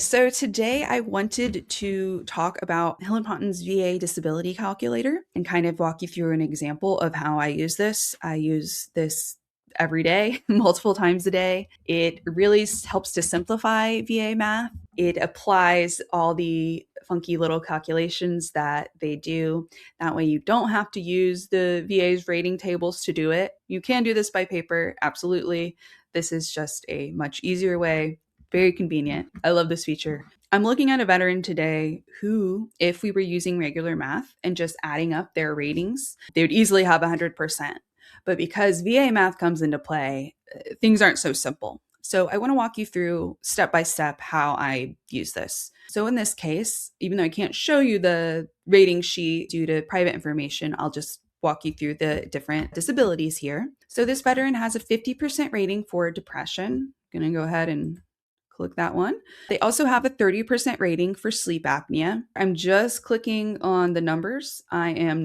So today I wanted to talk about Hill and Ponton's VA disability calculator and kind of walk you through an example of how I use this. I use this every day, multiple times a day. It really helps to simplify VA math. It applies all the funky little calculations that they do. That way you don't have to use the VA's rating tables to do it. You can do this by paper, absolutely. This is just a much easier way. Very convenient. I love this feature. I'm looking at a veteran today who, if we were using regular math and just adding up their ratings, they would easily have 100%. But because VA math comes into play, things aren't so simple. So I want to walk you through step by step how I use this. So in this case, even though I can't show you the rating sheet due to private information, I'll just walk you through the different disabilities here. So this veteran has a 50% rating for depression. I'm going to go ahead and click that one. They also have a 30% rating for sleep apnea. I'm just clicking on the numbers. I have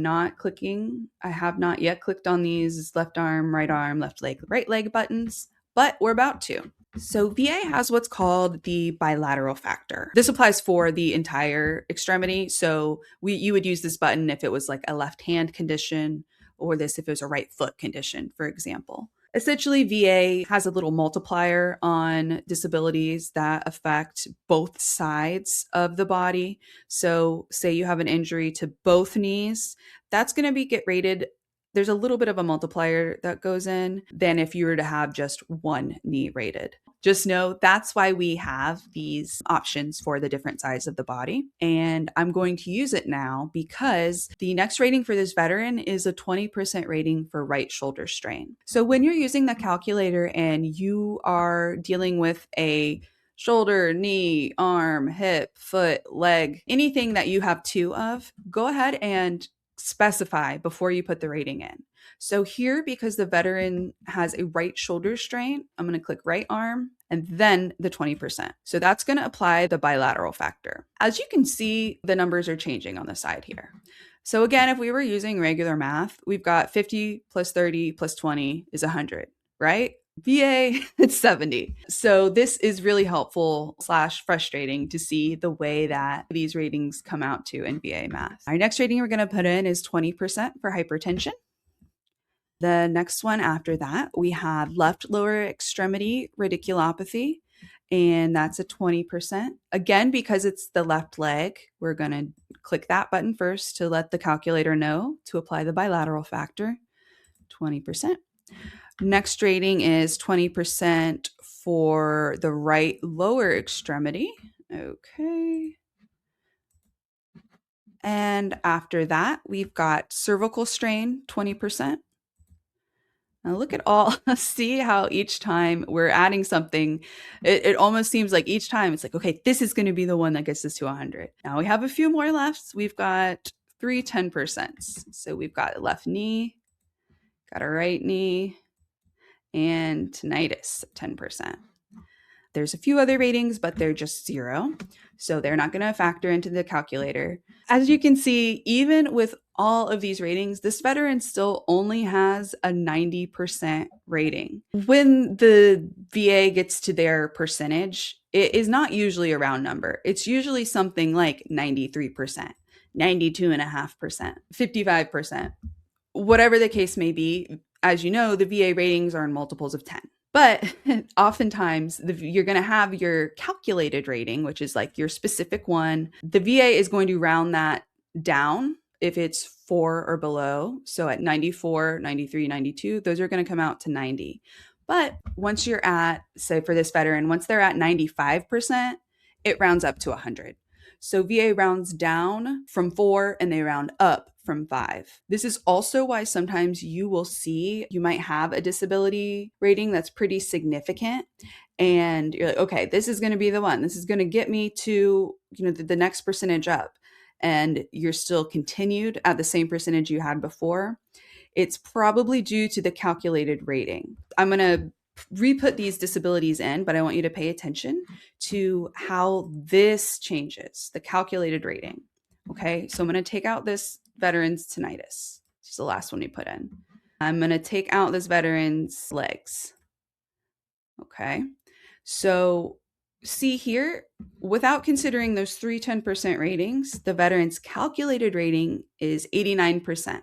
not yet clicked on these left arm, right leg buttons, but we're about to. So VA has what's called the bilateral factor. This applies for the entire extremity. So you would use this button if it was like a left hand condition, or this if it was a right foot condition, for example. Essentially, VA has a little multiplier on disabilities that affect both sides of the body. So say you have an injury to both knees, that's going to get rated. There's a little bit of a multiplier that goes in than if you were to have just one knee rated. Just know that's why we have these options for the different sides of the body. And I'm going to use it now because the next rating for this veteran is a 20% rating for right shoulder strain. So when you're using the calculator and you are dealing with a shoulder, knee, arm, hip, foot, leg, anything that you have two of, go ahead and specify before you put the rating in. So here, because the veteran has a right shoulder strain, I'm going to click right arm and then the 20%. So that's going to apply the bilateral factor. As you can see, the numbers are changing on the side here. So again, if we were using regular math, we've got 50 plus 30 plus 20 is 100, right? VA, it's 70. So this is really helpful / frustrating to see the way that these ratings come out to in VA math. Our next rating we're going to put in is 20% for hypertension. The next one after that, we have left lower extremity radiculopathy, and that's a 20%. Again, because it's the left leg, we're going to click that button first to let the calculator know to apply the bilateral factor, 20%. Next rating is 20% for the right lower extremity. Okay. And after that, we've got cervical strain, 20%. Now look at all, see how each time we're adding something, it almost seems like each time it's like, okay, this is going to be the one that gets us to 100. Now we have a few more left. We've got 10%. So we've got a left knee, got a right knee, and tinnitus, 10%. There's a few other ratings, but they're just 0. So they're not going to factor into the calculator. As you can see, even with all of these ratings, this veteran still only has a 90% rating. When the VA gets to their percentage, it is not usually a round number. It's usually something like 93%, 92.5%, 55%, whatever the case may be. As you know, the VA ratings are in multiples of 10. But oftentimes, you're going to have your calculated rating, which is like your specific one. The VA is going to round that down if it's 4 or below. So at 94, 93, 92, those are going to come out to 90. But once you're at, say for this veteran, once they're at 95%, it rounds up to 100. So VA rounds down from 4 and they round up from 5. This is also why sometimes you might have a disability rating that's pretty significant. And you're like, okay, this is going to be the one. This is going to get me to, the next percentage up. And you're still continued at the same percentage you had before. It's probably due to the calculated rating. I'm going to re-put these disabilities in, but I want you to pay attention to how this changes, the calculated rating. Okay, so I'm going to take out this veteran's tinnitus. This is the last one we put in. I'm going to take out this veteran's legs. Okay, so see here, without considering those 3 10% ratings, the veteran's calculated rating is 89%.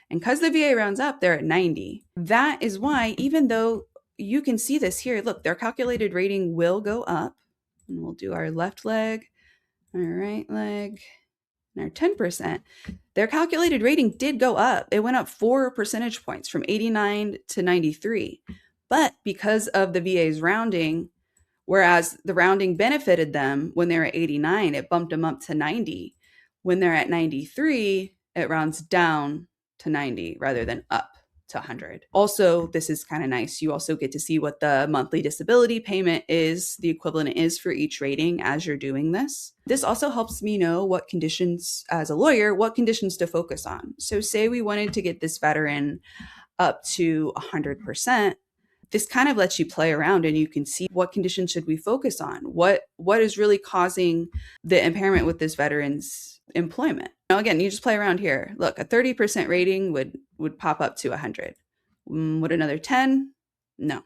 And because the VA rounds up, they're at 90. That is why, even though you can see this here, look, their calculated rating will go up. And we'll do our left leg, our right leg, and our 10%. Their calculated rating did go up. It went up 4 percentage points from 89 to 93. But because of the VA's rounding, whereas the rounding benefited them when they were at 89, it bumped them up to 90. When they're at 93, it rounds down to 90 rather than up to 100. Also, this is kind of nice. You also get to see what the monthly disability payment is, the equivalent is for each rating as you're doing this. This also helps me know what conditions, as a lawyer, what conditions to focus on. So say we wanted to get this veteran up to 100%. This kind of lets you play around and you can see what conditions should we focus on? What is really causing the impairment with this veteran's employment? Now, again, you just play around here. Look, a 30% rating would pop up to 100. Would another 10? No.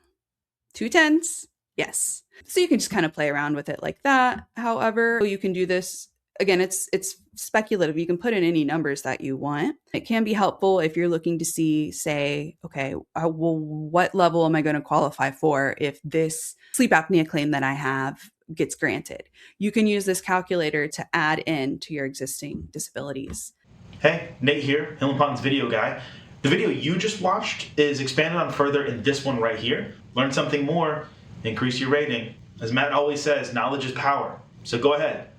2 10s? Yes. So you can just kind of play around with it like that. However, you can do this. Again, it's speculative. You can put in any numbers that you want. It can be helpful if you're looking to see, say, okay, well, what level am I going to qualify for if this sleep apnea claim that I have gets granted? You can use this calculator to add in to your existing disabilities. Hey, Nate here, Hill and Ponton's video guy. The video you just watched is expanded on further in this one right here. Learn something more, increase your rating. As Matt always says, knowledge is power. So go ahead,